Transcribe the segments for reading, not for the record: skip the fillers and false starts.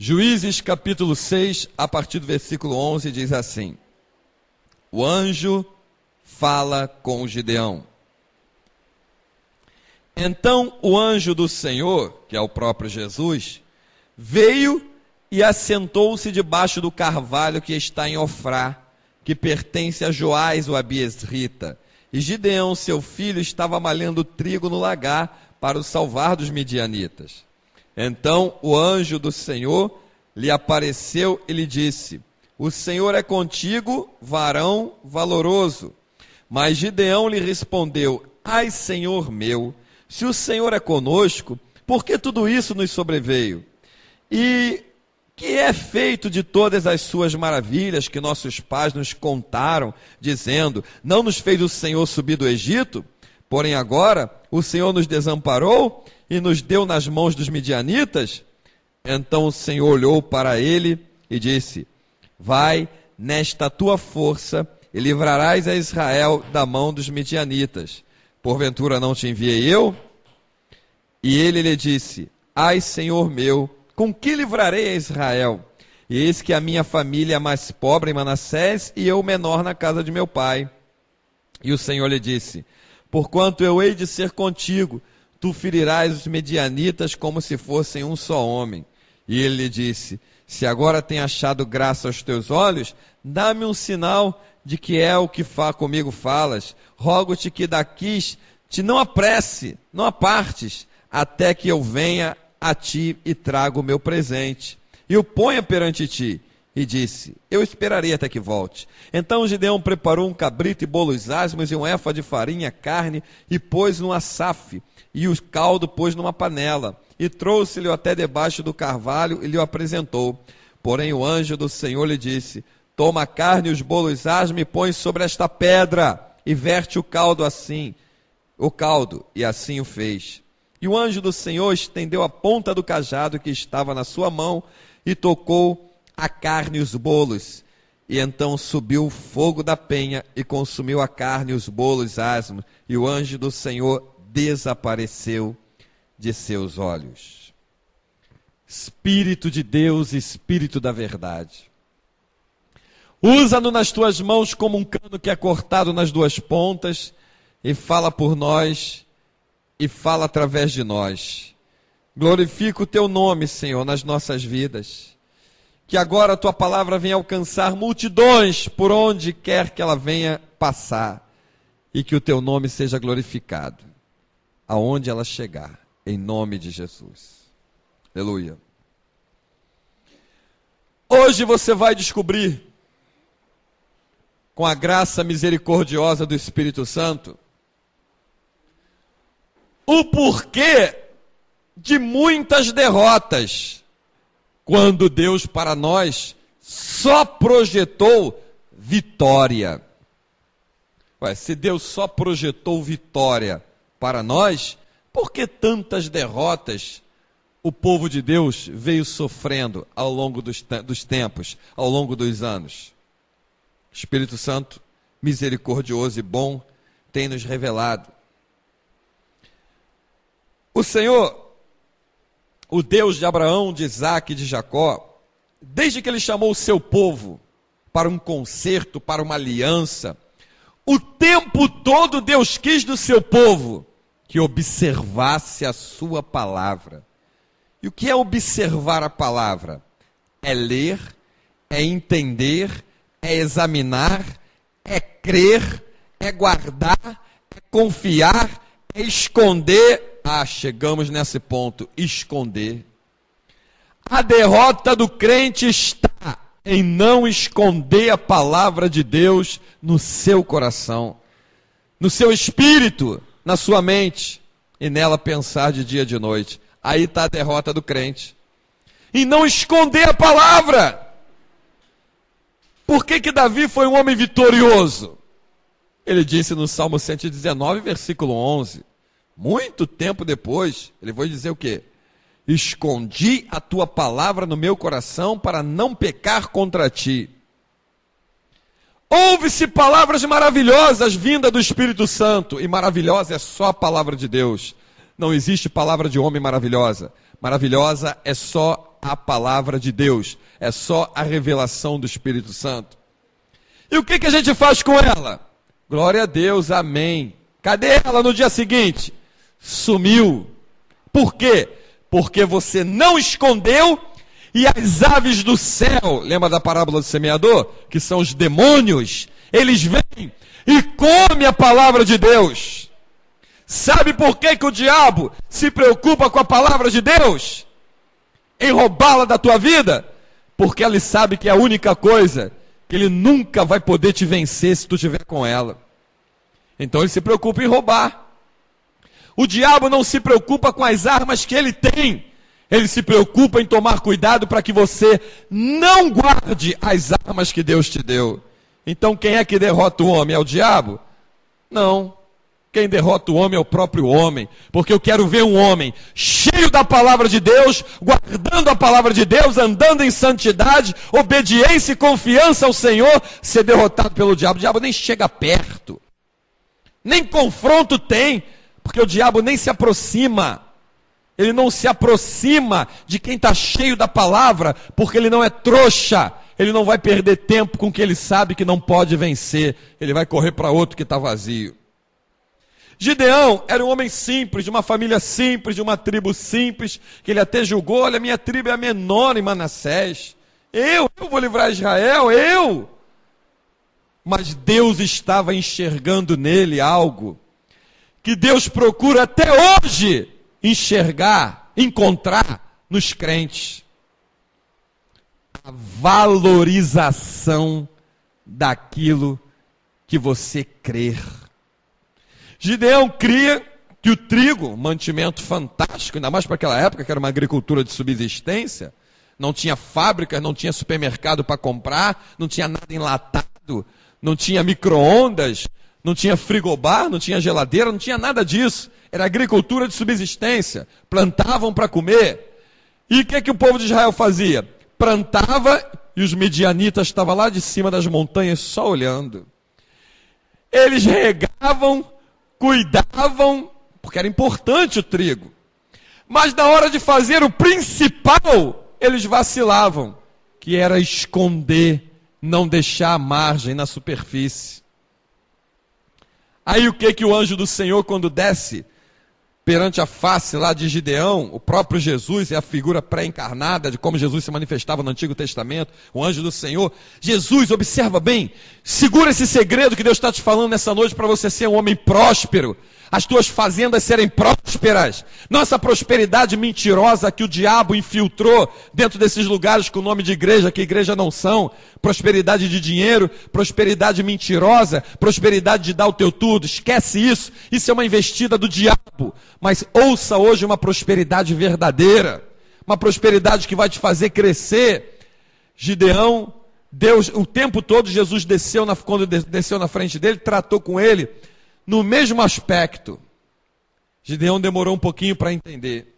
Juízes capítulo 6, a partir do versículo 11, diz assim: o anjo fala com Gideão. Então o anjo do Senhor, que é o próprio Jesus, veio e assentou-se debaixo do carvalho que está em Ofrá, que pertence a Joás o Abiesrita. E Gideão, seu filho, estava malhando trigo no lagar para o salvar dos midianitas. Então o anjo do Senhor lhe apareceu e lhe disse: o Senhor é contigo, varão valoroso. Mas Gideão lhe respondeu: ai, Senhor meu, se o Senhor é conosco, por que tudo isso nos sobreveio? E que é feito de todas as suas maravilhas que nossos pais nos contaram, dizendo: não nos fez o Senhor subir do Egito? Porém agora o Senhor nos desamparou e nos deu nas mãos dos midianitas? Então o Senhor olhou para ele e disse: vai nesta tua força e livrarás a Israel da mão dos midianitas. Porventura não te enviei eu? E ele lhe disse: ai, Senhor meu, com que livrarei a Israel? E eis que a minha família é mais pobre em Manassés e eu menor na casa de meu pai. E o Senhor lhe disse: porquanto eu hei de ser contigo, tu ferirás os medianitas como se fossem um só homem. E ele lhe disse: se agora tenho achado graça aos teus olhos, dá-me um sinal de que é o que comigo falas. Rogo-te que daqui te não apresse, não apartes, até que eu venha a ti e trago o meu presente, e o ponha perante ti. E disse: eu esperarei até que volte. Então Gideão preparou um cabrito e bolos asmos, e um éfa de farinha, carne, e pôs num açafe, e o caldo pôs numa panela, e trouxe-lhe até debaixo do carvalho, e lhe o apresentou. Porém o anjo do Senhor lhe disse: toma a carne e os bolos asmos, e põe sobre esta pedra, e verte o caldo, e assim o fez. E o anjo do Senhor estendeu a ponta do cajado que estava na sua mão e tocou a carne e os bolos. E então subiu o fogo da penha e consumiu a carne e os bolos asmos. E o anjo do Senhor desapareceu de seus olhos. Espírito de Deus, Espírito da verdade, usa-no nas tuas mãos como um cano que é cortado nas duas pontas, e fala por nós, e fala através de nós. Glorifica o teu nome, Senhor, nas nossas vidas. Que agora a tua palavra venha alcançar multidões por onde quer que ela venha passar. E que o teu nome seja glorificado aonde ela chegar, em nome de Jesus. Aleluia. Hoje você vai descobrir, com a graça misericordiosa do Espírito Santo, o porquê de muitas derrotas, quando Deus para nós só projetou vitória. Ué, se Deus só projetou vitória para nós, por que tantas derrotas o povo de Deus veio sofrendo ao longo dos tempos, ao longo dos anos? Espírito Santo, misericordioso e bom, tem nos revelado. O Senhor, o Deus de Abraão, de Isaque e de Jacó, desde que ele chamou o seu povo para um concerto, para uma aliança, o tempo todo Deus quis do seu povo que observasse a sua palavra. E o que é observar a palavra? É ler, é entender, é examinar, é crer, é guardar, é confiar, é esconder. Chegamos nesse ponto, esconder. A derrota do crente está em não esconder a palavra de Deus no seu coração, no seu espírito, na sua mente, e nela pensar de dia e de noite. Aí está a derrota do crente. E não esconder a palavra. Por que Davi foi um homem vitorioso? Ele disse no Salmo 119, versículo 11, muito tempo depois, ele vai dizer o quê? Escondi a tua palavra no meu coração para não pecar contra ti. Ouve-se palavras maravilhosas vinda do Espírito Santo, e maravilhosa é só a palavra de Deus. Não existe palavra de homem maravilhosa. Maravilhosa é só a palavra de Deus, é só a revelação do Espírito Santo. E o que a gente faz com ela? Glória a Deus, amém. Cadê ela no dia seguinte? Sumiu. Por quê? Porque você não escondeu e as aves do céu, lembra da parábola do semeador? Que são os demônios, eles vêm e comem a palavra de Deus. Sabe por que o diabo se preocupa com a palavra de Deus? Em roubá-la da tua vida? Porque ele sabe que é a única coisa que ele nunca vai poder te vencer se tu estiver com ela. Então ele se preocupa em roubar. O diabo não se preocupa com as armas que ele tem. Ele se preocupa em tomar cuidado para que você não guarde as armas que Deus te deu. Então quem é que derrota o homem? É o diabo? Não. Quem derrota o homem é o próprio homem. Porque eu quero ver um homem cheio da palavra de Deus, guardando a palavra de Deus, andando em santidade, obediência e confiança ao Senhor, ser derrotado pelo diabo. O diabo nem chega perto. Nem confronto tem, porque o diabo nem se aproxima. Ele não se aproxima de quem está cheio da palavra, porque ele não é trouxa. Ele não vai perder tempo com o que ele sabe que não pode vencer. Ele vai correr para outro que está vazio. Gideão era um homem simples, de uma família simples, de uma tribo simples, que ele até julgou: olha, minha tribo é a menor em Manassés. Eu vou livrar Israel, eu. Mas Deus estava enxergando nele algo que Deus procura até hoje enxergar, encontrar nos crentes. A valorização daquilo que você crer. Gideão cria que o trigo, mantimento fantástico, ainda mais para aquela época que era uma agricultura de subsistência, não tinha fábricas, não tinha supermercado para comprar, não tinha nada enlatado, não tinha micro-ondas, não tinha frigobar, não tinha geladeira, não tinha nada disso. Era agricultura de subsistência, plantavam para comer. E o que o povo de Israel fazia? Plantava e os midianitas estavam lá de cima das montanhas só olhando. Eles regavam, cuidavam, porque era importante o trigo. Mas na hora de fazer o principal, eles vacilavam, que era esconder, não deixar a margem na superfície. Aí o que o anjo do Senhor, quando desce perante a face lá de Gideão, o próprio Jesus é a figura pré-encarnada de como Jesus se manifestava no Antigo Testamento, o anjo do Senhor. Jesus, observa bem, segura esse segredo que Deus está te falando nessa noite para você ser um homem próspero, as tuas fazendas serem prósperas, não essa prosperidade mentirosa que o diabo infiltrou dentro desses lugares com o nome de igreja, que igreja não são, prosperidade de dinheiro, prosperidade mentirosa, prosperidade de dar o teu tudo, esquece isso, isso é uma investida do diabo, mas ouça hoje uma prosperidade verdadeira, uma prosperidade que vai te fazer crescer. Gideão, Deus, o tempo todo Jesus desceu, quando desceu na frente dele, tratou com ele, no mesmo aspecto. Gideão demorou um pouquinho para entender,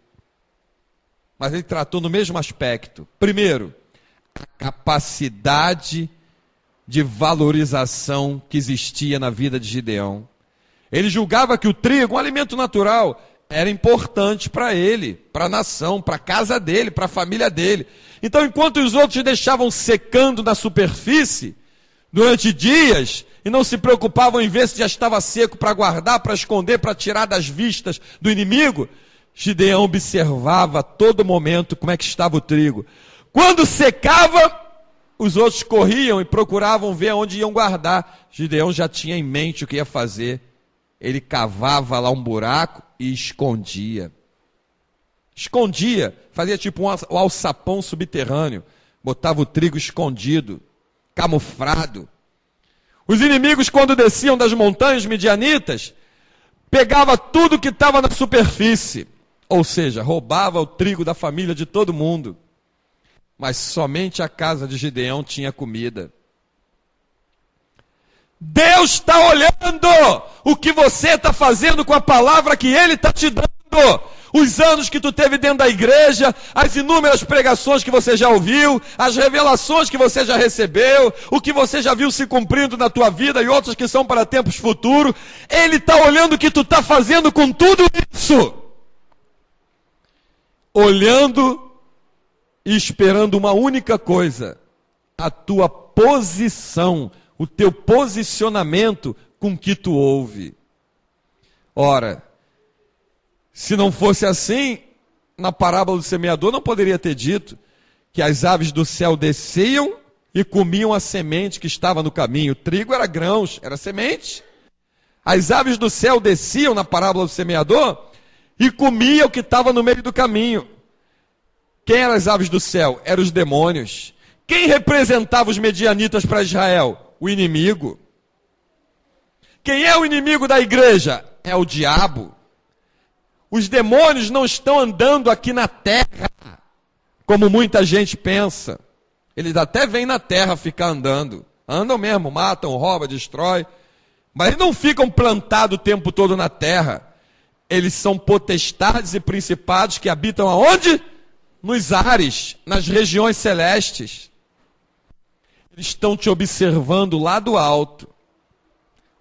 mas ele tratou no mesmo aspecto. Primeiro, a capacidade de valorização que existia na vida de Gideão. Ele julgava que o trigo, um alimento natural, era importante para ele, para a nação, para a casa dele, para a família dele. Então, enquanto os outros deixavam secando na superfície, durante dias, e não se preocupavam em ver se já estava seco para guardar, para esconder, para tirar das vistas do inimigo, Gideão observava a todo momento como é que estava o trigo. Quando secava, os outros corriam e procuravam ver onde iam guardar. Gideão já tinha em mente o que ia fazer. Ele cavava lá um buraco e escondia. Escondia, fazia tipo um alçapão subterrâneo, botava o trigo escondido, camuflado. Os inimigos, quando desciam das montanhas midianitas, pegava tudo que estava na superfície, ou seja, roubava o trigo da família de todo mundo. Mas somente a casa de Gideão tinha comida. Deus está olhando o que você está fazendo com a palavra que Ele está te dando. Os anos que tu teve dentro da igreja, as inúmeras pregações que você já ouviu, as revelações que você já recebeu, o que você já viu se cumprindo na tua vida e outros que são para tempos futuros. Ele está olhando o que tu está fazendo com tudo isso. Olhando e esperando uma única coisa: a tua posição, o teu posicionamento com que tu ouve. Ora, se não fosse assim, na parábola do semeador não poderia ter dito que as aves do céu desciam e comiam a semente que estava no caminho. O trigo era grãos, era semente. As aves do céu desciam na parábola do semeador e comiam o que estava no meio do caminho. Quem eram as aves do céu? Eram os demônios. Quem representava os medianitas para Israel? O inimigo. Quem é o inimigo da igreja? É o diabo. Os demônios não estão andando aqui na terra, como muita gente pensa. Eles até vêm na terra ficar andando. Andam mesmo, matam, roubam, destroem. Mas eles não ficam plantados o tempo todo na terra. Eles são potestades e principados que habitam aonde? Nos ares, nas regiões celestes. Eles estão te observando lá do alto.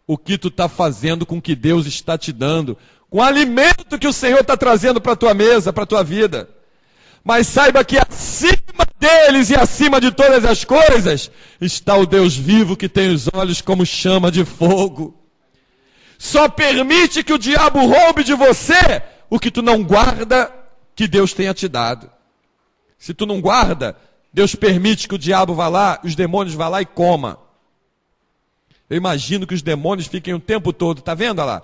O que tu está fazendo com o que Deus está te dando. Com o alimento que o Senhor está trazendo para a tua mesa, para a tua vida. Mas saiba que acima deles e acima de todas as coisas, está o Deus vivo que tem os olhos como chama de fogo. Só permite que o diabo roube de você o que tu não guarda que Deus tenha te dado. Se tu não guarda, Deus permite que o diabo vá lá, os demônios vá lá e coma. Eu imagino que os demônios fiquem o tempo todo, tá vendo lá?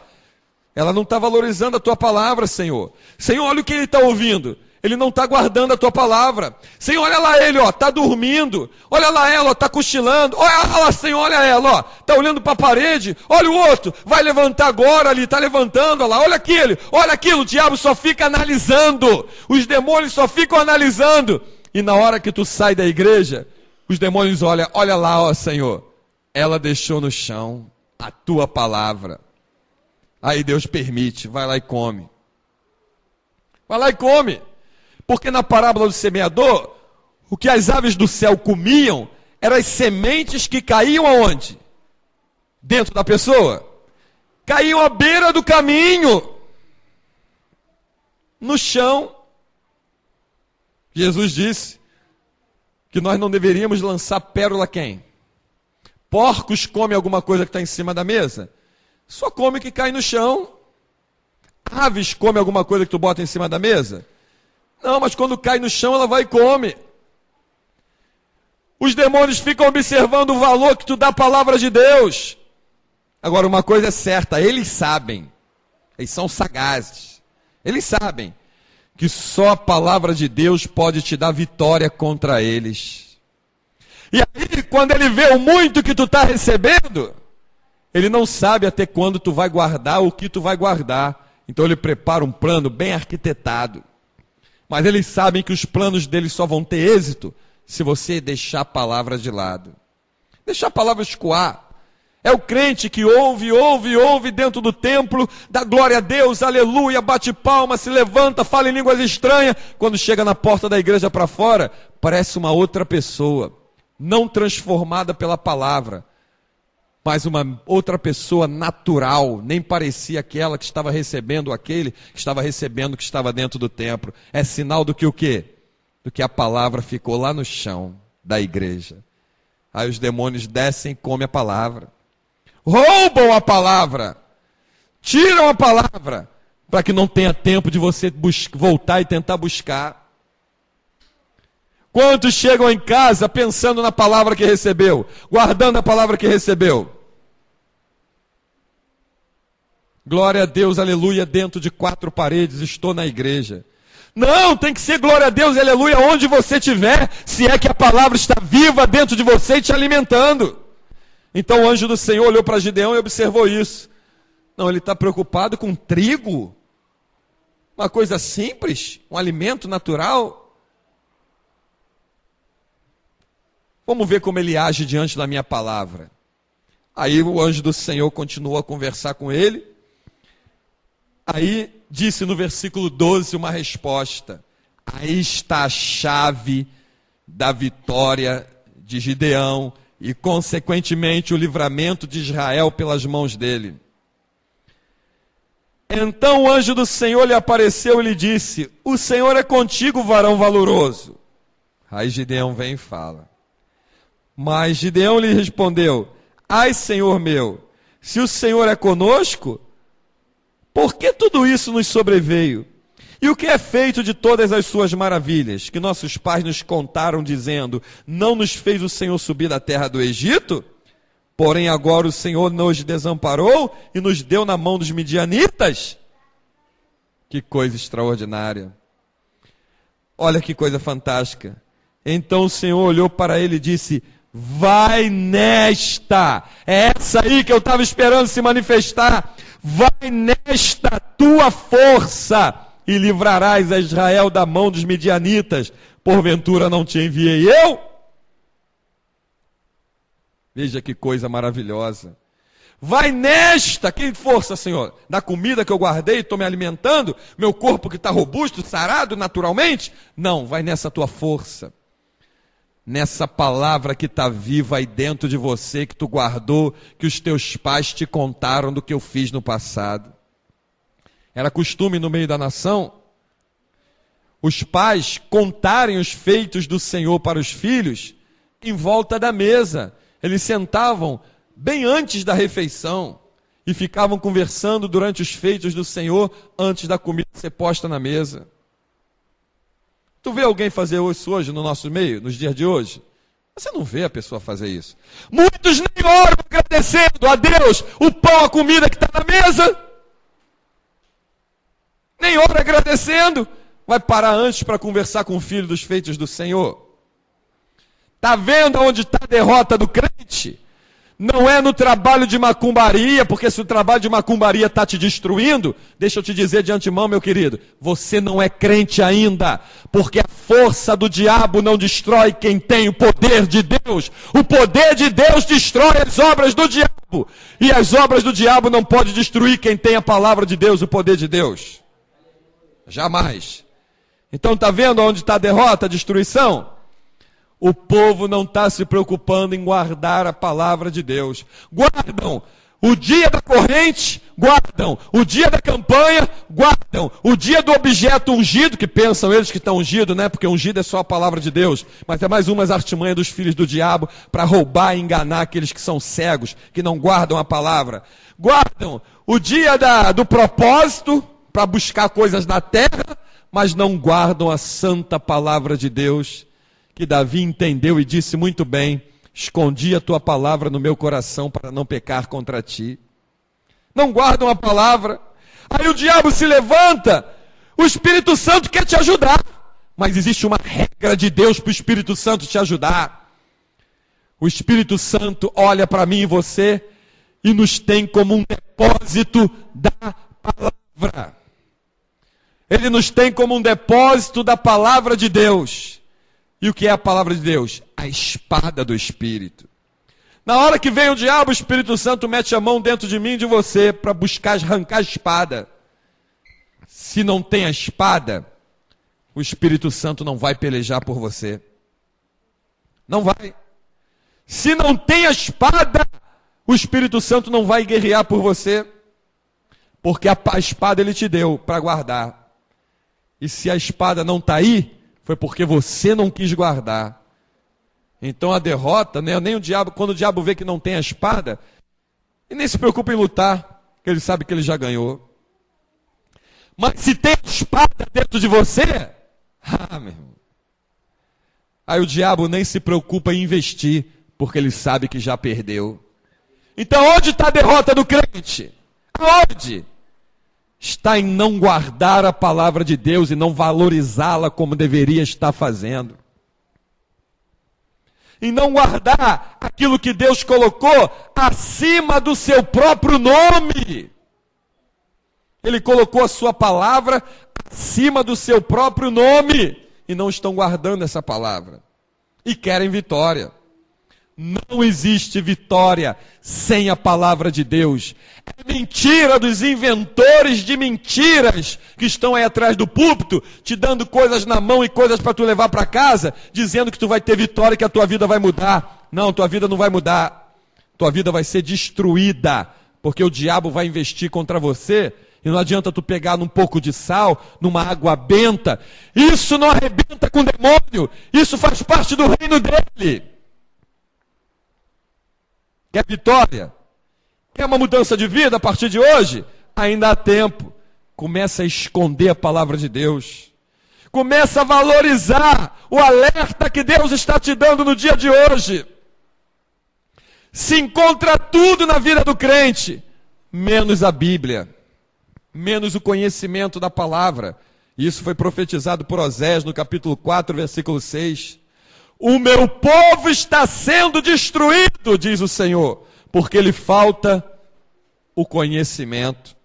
Ela não está valorizando a tua palavra, Senhor. Senhor, olha o que ele está ouvindo. Ele não está guardando a tua palavra. Senhor, olha lá ele, está dormindo. Olha lá ela, está cochilando. Olha lá, Senhor, olha ela, está olhando para a parede. Olha o outro, vai levantar agora ali, está levantando. Olha aquele, olha aquilo. O diabo só fica analisando. Os demônios só ficam analisando. E na hora que tu sai da igreja, os demônios olham, olha lá, Senhor. Ela deixou no chão a tua palavra. Aí Deus permite, vai lá e come. Vai lá e come. Porque na parábola do semeador, o que as aves do céu comiam eram as sementes que caíam aonde? Dentro da pessoa. Caíam à beira do caminho. No chão. Jesus disse que nós não deveríamos lançar pérola a quem? Porcos comem alguma coisa que está em cima da mesa? Só come o que cai no chão. Aves comem alguma coisa que tu bota em cima da mesa? Não, mas quando cai no chão ela vai e come. Os demônios ficam observando o valor que tu dá à palavra de Deus. Agora uma coisa é certa, eles sabem. Eles são sagazes. Eles sabem que só a palavra de Deus pode te dar vitória contra eles. E aí, quando ele vê o muito que tu está recebendo, ele não sabe até quando tu vai guardar o que tu vai guardar. Então ele prepara um plano bem arquitetado. Mas eles sabem que os planos deles só vão ter êxito se você deixar a palavra de lado. Deixar a palavra escoar. É o crente que ouve dentro do templo, dá glória a Deus, aleluia, bate palma, se levanta, fala em línguas estranhas. Quando chega na porta da igreja para fora, parece uma outra pessoa. Não transformada pela palavra, mas uma outra pessoa natural, nem parecia aquela que estava recebendo aquele, que estava recebendo que estava dentro do templo. É sinal do que o quê? Do que a palavra ficou lá no chão da igreja. Aí os demônios descem e comem a palavra. Roubam a palavra. Tiram a palavra, para que não tenha tempo de você voltar e tentar buscar. Quantos chegam em casa pensando na palavra que recebeu, guardando a palavra que recebeu? Glória a Deus, aleluia, dentro de 4 paredes, estou na igreja. Não, tem que ser glória a Deus, aleluia, onde você estiver, se é que a palavra está viva dentro de você e te alimentando. Então o anjo do Senhor olhou para Gideão e observou isso. Não, ele está preocupado com trigo, uma coisa simples, um alimento natural. Vamos ver como ele age diante da minha palavra. Aí o anjo do Senhor continuou a conversar com ele. Aí disse no versículo 12 uma resposta. Aí está a chave da vitória de Gideão e, consequentemente, o livramento de Israel pelas mãos dele. Então o anjo do Senhor lhe apareceu e lhe disse: o Senhor é contigo, varão valoroso. Aí Gideão vem e fala. Mas Gideão lhe respondeu: ai, Senhor meu, se o Senhor é conosco, por que tudo isso nos sobreveio? E o que é feito de todas as suas maravilhas, que nossos pais nos contaram, dizendo: não nos fez o Senhor subir da terra do Egito? Porém agora o Senhor nos desamparou e nos deu na mão dos midianitas? Que coisa extraordinária. Olha que coisa fantástica. Então o Senhor olhou para ele e disse: vai nesta, é essa aí que eu estava esperando se manifestar, vai nesta tua força e livrarás a Israel da mão dos midianitas, porventura não te enviei eu? Veja que coisa maravilhosa. Vai nesta, que força, Senhor? Da comida que eu guardei e estou me alimentando, meu corpo que está robusto, sarado naturalmente? Não, vai nessa tua força. Nessa palavra que está viva aí dentro de você, que tu guardou, que os teus pais te contaram do que eu fiz no passado. Era costume no meio da nação, os pais contarem os feitos do Senhor para os filhos em volta da mesa. Eles sentavam bem antes da refeição e ficavam conversando durante os feitos do Senhor antes da comida ser posta na mesa. Tu vê alguém fazer isso hoje no nosso meio, nos dias de hoje? Você não vê a pessoa fazer isso. Muitos nem oram agradecendo a Deus o pão, a comida que está na mesa. Nem ora agradecendo. Vai parar antes para conversar com o filho dos feitos do Senhor. Está vendo onde está a derrota do crente? Não é no trabalho de macumbaria, porque se o trabalho de macumbaria está te destruindo, deixa eu te dizer de antemão, meu querido, você não é crente ainda, porque a força do diabo não destrói quem tem o poder de Deus. O poder de Deus destrói as obras do diabo, e as obras do diabo não podem destruir quem tem a palavra de Deus, o poder de Deus. Jamais. Então está vendo onde está a derrota, a destruição? O povo não está se preocupando em guardar a palavra de Deus. Guardam o dia da corrente, guardam o dia da campanha, guardam o dia do objeto ungido, que pensam eles que estão ungidos, né? Porque ungido é só a palavra de Deus. Mas é mais umas artimanhas dos filhos do diabo para roubar e enganar aqueles que são cegos, que não guardam a palavra. Guardam o dia do propósito para buscar coisas na terra, mas não guardam a santa palavra de Deus, que Davi entendeu e disse muito bem: escondi a tua palavra no meu coração para não pecar contra ti. Não guardam a palavra. Aí o diabo se levanta, o Espírito Santo quer te ajudar, mas existe uma regra de Deus para o Espírito Santo te ajudar. O Espírito Santo olha para mim e você e nos tem como um depósito da palavra. Ele nos tem como um depósito da palavra de Deus. E o que é a palavra de Deus? A espada do Espírito. Na hora que vem o diabo, o Espírito Santo mete a mão dentro de mim e de você para buscar arrancar a espada. Se não tem a espada, o Espírito Santo não vai pelejar por você. Não vai. Se não tem a espada, o Espírito Santo não vai guerrear por você. Porque a espada ele te deu para guardar. E se a espada não está aí, foi porque você não quis guardar. Então a derrota, né, nem o diabo, quando o diabo vê que não tem a espada, ele nem se preocupa em lutar, porque ele sabe que ele já ganhou. Mas se tem a espada dentro de você, meu irmão, aí o diabo nem se preocupa em investir, porque ele sabe que já perdeu. Então onde está a derrota do crente? Aonde? Está em não guardar a palavra de Deus e não valorizá-la como deveria estar fazendo. Em não guardar aquilo que Deus colocou acima do seu próprio nome. Ele colocou a sua palavra acima do seu próprio nome. E não estão guardando essa palavra. E querem vitória. Não existe vitória sem a palavra de Deus. É mentira dos inventores de mentiras que estão aí atrás do púlpito, te dando coisas na mão e coisas para tu levar para casa, dizendo que tu vai ter vitória e que a tua vida vai mudar. Não, tua vida não vai mudar. Tua vida vai ser destruída, porque o diabo vai investir contra você E não adianta tu pegar num pouco de sal, numa água benta. Isso não arrebenta com o demônio. Isso faz parte do reino dele. Quer vitória? Quer uma mudança de vida a partir de hoje? Ainda há tempo. Começa a esconder a palavra de Deus. Começa a valorizar o alerta que Deus está te dando no dia de hoje. Se encontra tudo na vida do crente, menos a Bíblia, menos o conhecimento da palavra. Isso foi profetizado por Osés no capítulo 4, versículo 6. O meu povo está sendo destruído, diz o Senhor, porque lhe falta o conhecimento.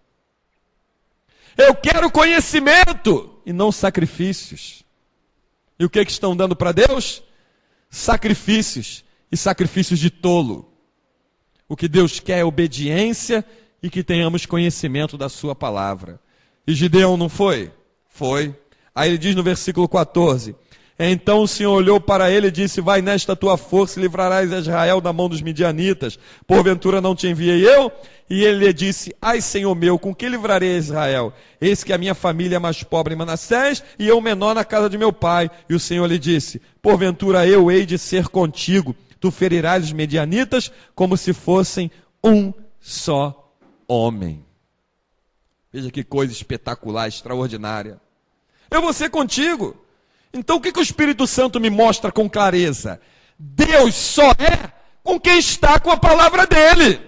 Eu quero conhecimento e não sacrifícios. E o que estão dando para Deus? Sacrifícios, e sacrifícios de tolo. O que Deus quer é obediência e que tenhamos conhecimento da sua palavra. E Gideão não foi? Foi. Aí ele diz no versículo 14, então o Senhor olhou para ele e disse, vai nesta tua força e livrarás Israel da mão dos midianitas. Porventura não te enviei eu? E ele lhe disse, ai Senhor meu, com que livrarei Israel? Eis que a minha família é mais pobre em Manassés e eu menor na casa de meu pai. E o Senhor lhe disse, porventura eu hei de ser contigo. Tu ferirás os medianitas como se fossem um só homem. Veja que coisa espetacular, extraordinária. Eu vou ser contigo. Então o que o Espírito Santo me mostra com clareza? Deus só é com quem está com a palavra dele.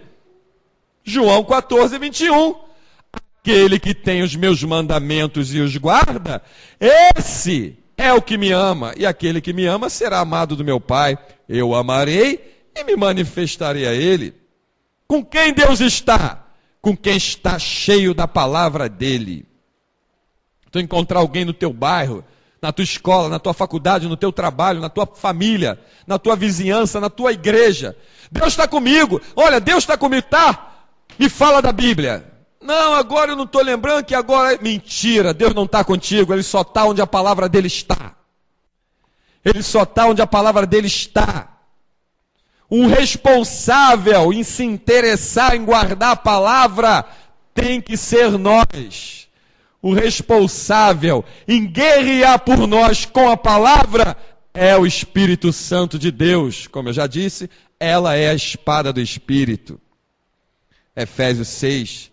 João 14, 21. Aquele que tem os meus mandamentos e os guarda, esse é o que me ama. E aquele que me ama será amado do meu Pai. Eu amarei e me manifestarei a ele. Com quem Deus está? Com quem está cheio da palavra dele. Tu encontrar alguém no teu bairro, na tua escola, na tua faculdade, no teu trabalho, na tua família, na tua vizinhança, na tua igreja. Deus está comigo. Olha, Deus está comigo, tá? Me fala da Bíblia. Não, agora eu não estou lembrando que agora... Mentira, Deus não está contigo, Ele só está onde a palavra dele está. Ele só está onde a palavra dele está. Um responsável em se interessar em guardar a palavra tem que ser nós. O responsável em guerrear por nós com a palavra é o Espírito Santo de Deus. Como eu já disse, ela é a espada do Espírito. Efésios 6,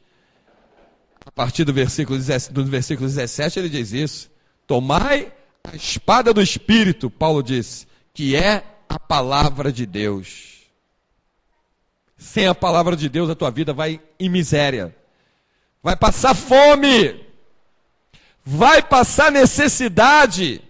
a partir do versículo 17, ele diz isso. Tomai a espada do Espírito, Paulo disse, que é a palavra de Deus. Sem a palavra de Deus, a tua vida vai em miséria. Vai passar fome. Vai passar necessidade.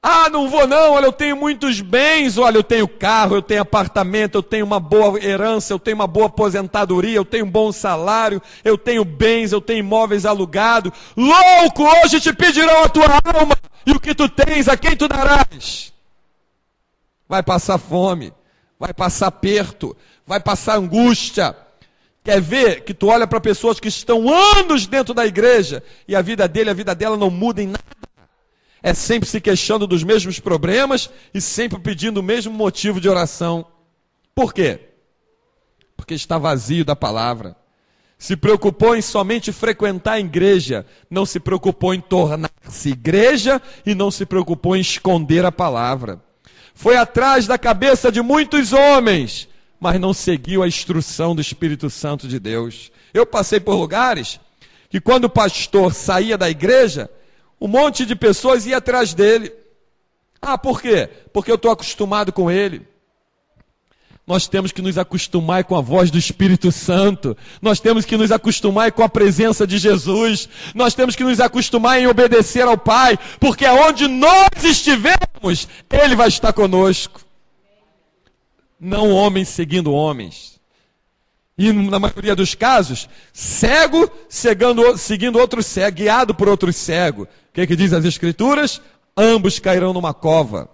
Ah, não vou não, olha, eu tenho muitos bens, olha, eu tenho carro, eu tenho apartamento, eu tenho uma boa herança, eu tenho uma boa aposentadoria, eu tenho um bom salário, eu tenho bens, eu tenho imóveis alugados. Louco, hoje te pedirão a tua alma, e o que tu tens, a quem tu darás? Vai passar fome, vai passar aperto, vai passar angústia. Quer ver que tu olha para pessoas que estão anos dentro da igreja, e a vida dele, a vida dela não muda em nada. É sempre se queixando dos mesmos problemas e sempre pedindo o mesmo motivo de oração. Por quê? Porque está vazio da palavra. Se preocupou em somente frequentar a igreja, não se preocupou em tornar-se igreja e não se preocupou em esconder a palavra. Foi atrás da cabeça de muitos homens, mas não seguiu a instrução do Espírito Santo de Deus. Eu passei por lugares que quando o pastor saía da igreja, um monte de pessoas ia atrás dele. Ah, por quê? Porque eu estou acostumado com ele. Nós temos que nos acostumar com a voz do Espírito Santo. Nós temos que nos acostumar com a presença de Jesus. Nós temos que nos acostumar em obedecer ao Pai. Porque aonde nós estivermos, Ele vai estar conosco. Não homens seguindo homens. E na maioria dos casos, cego seguindo outro cego, guiado por outro cego. O que diz as Escrituras? Ambos cairão numa cova.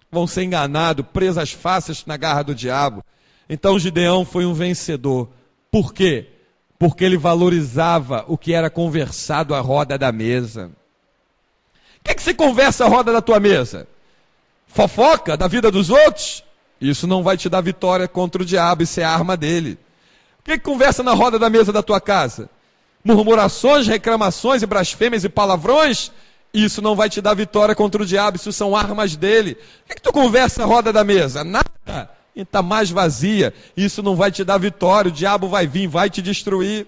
Vão ser enganados, presas fáceis na garra do diabo. Então Gideão foi um vencedor. Por quê? Porque ele valorizava o que era conversado à roda da mesa. O que se conversa à roda da tua mesa? Fofoca da vida dos outros? Isso não vai te dar vitória contra o diabo, isso é a arma dele. que conversa na roda da mesa da tua casa? Murmurações, reclamações e blasfêmias e palavrões? Isso não vai te dar vitória contra o diabo, isso são armas dele. O que tu conversa na roda da mesa? Nada. E está mais vazia, isso não vai te dar vitória, o diabo vai vir, vai te destruir.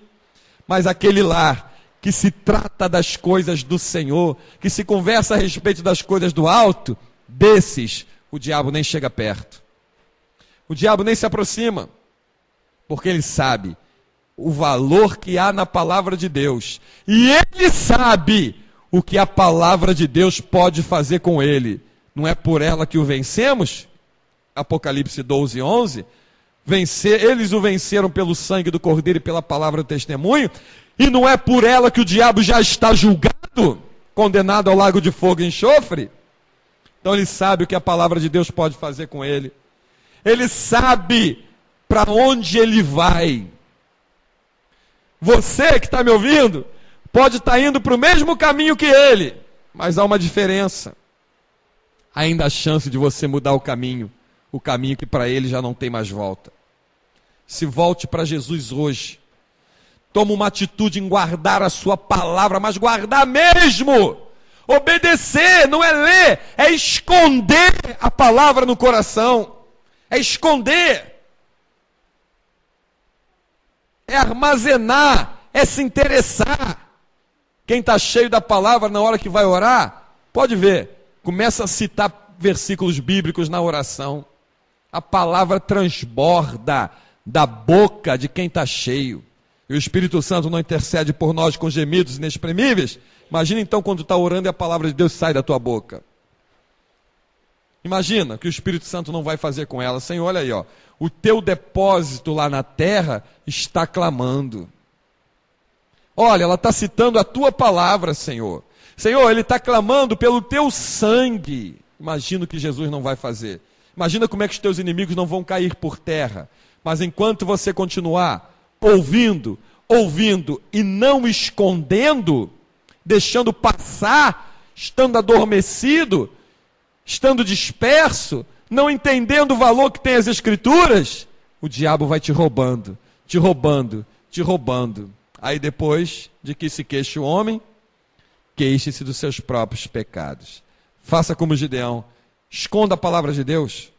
Mas aquele lar que se trata das coisas do Senhor, que se conversa a respeito das coisas do alto, desses o diabo nem chega perto. O diabo nem se aproxima, porque ele sabe o valor que há na palavra de Deus. E ele sabe o que a palavra de Deus pode fazer com ele. Não é por ela que o vencemos? Apocalipse 12, 11. Eles o venceram pelo sangue do Cordeiro e pela palavra do testemunho. E não é por ela que o diabo já está julgado, condenado ao lago de fogo e enxofre? Então ele sabe o que a palavra de Deus pode fazer com ele. Ele sabe para onde ele vai. Você que está me ouvindo, pode estar indo para o mesmo caminho que ele, mas há uma diferença. Ainda há chance de você mudar o caminho que para ele já não tem mais volta. Se volte para Jesus hoje. Toma uma atitude em guardar a sua palavra, mas guardar mesmo. Obedecer, não é ler, é esconder a palavra no coração. É esconder. É armazenar, é se interessar. Quem está cheio da palavra na hora que vai orar, pode ver, começa a citar versículos bíblicos na oração. A palavra transborda da boca de quem está cheio. E o Espírito Santo não intercede por nós com gemidos inexprimíveis. Imagina então quando tu está orando e a palavra de Deus sai da tua boca. Imagina que o Espírito Santo não vai fazer com ela. Senhor, olha aí, ó, o teu depósito lá na terra está clamando. Olha, ela está citando a tua palavra, Senhor. Senhor, ele está clamando pelo teu sangue. Imagina o que Jesus não vai fazer. Imagina como é que os teus inimigos não vão cair por terra. Mas enquanto você continuar ouvindo e não escondendo, deixando passar, estando adormecido, estando disperso, não entendendo o valor que tem as Escrituras, o diabo vai te roubando, te roubando, te roubando. Aí depois de que se queixe o homem, queixe-se dos seus próprios pecados. Faça como Gideão, esconda a palavra de Deus.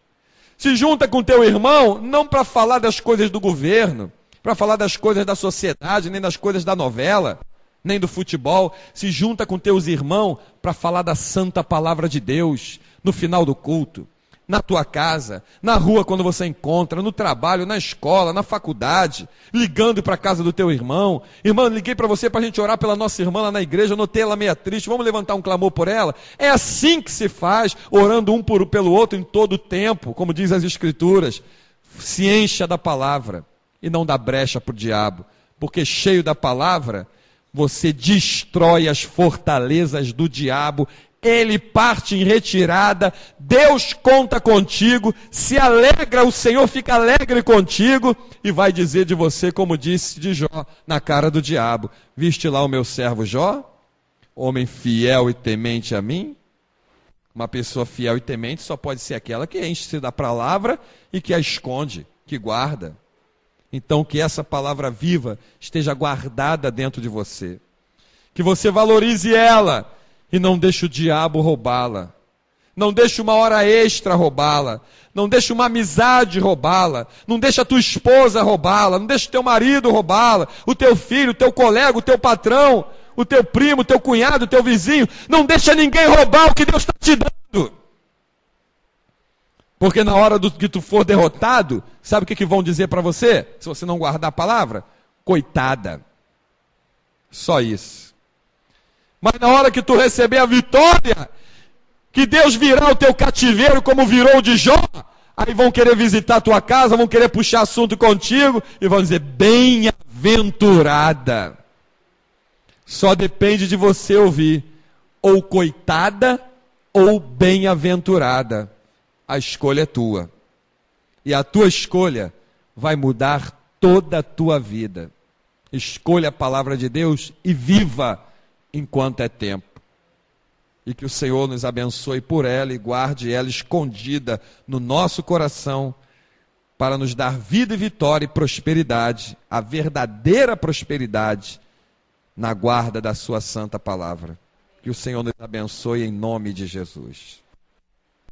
Se junta com teu irmão, não para falar das coisas do governo, para falar das coisas da sociedade, nem das coisas da novela, nem do futebol. Se junta com teus irmãos para falar da santa palavra de Deus, no final do culto, na tua casa, na rua quando você encontra, no trabalho, na escola, na faculdade, ligando para a casa do teu irmão. Irmão, liguei para você para a gente orar pela nossa irmã lá na igreja, eu notei ela meia triste, vamos levantar um clamor por ela? É assim que se faz, orando um pelo outro em todo o tempo, como diz as Escrituras. Se encha da palavra e não dá brecha para o diabo, porque cheio da palavra, você destrói as fortalezas do diabo. Ele parte em retirada, Deus conta contigo, se alegra, o Senhor fica alegre contigo e vai dizer de você, como disse de Jó, na cara do diabo: viste lá o meu servo Jó, homem fiel e temente a mim? Uma pessoa fiel e temente só pode ser aquela que enche-se da palavra e que a esconde, que guarda. Então que essa palavra viva esteja guardada dentro de você, que você valorize ela, e não deixe o diabo roubá-la. Não deixe uma hora extra roubá-la. Não deixe uma amizade roubá-la. Não deixe a tua esposa roubá-la. Não deixe o teu marido roubá-la. O teu filho, o teu colega, o teu patrão, o teu primo, o teu cunhado, o teu vizinho. Não deixa ninguém roubar o que Deus está te dando. Porque na hora que tu for derrotado, sabe o que vão dizer para você? Se você não guardar a palavra? Coitada. Só isso. Mas na hora que tu receber a vitória, que Deus virá o teu cativeiro como virou o de Jó, aí vão querer visitar a tua casa, vão querer puxar assunto contigo e vão dizer: bem-aventurada. Só depende de você ouvir, ou coitada ou bem-aventurada. A escolha é tua. E a tua escolha vai mudar toda a tua vida. Escolha a palavra de Deus e viva enquanto é tempo. E que o Senhor nos abençoe por ela e guarde ela escondida no nosso coração, para nos dar vida e vitória e prosperidade, a verdadeira prosperidade, na guarda da sua santa palavra. Que o Senhor nos abençoe em nome de Jesus.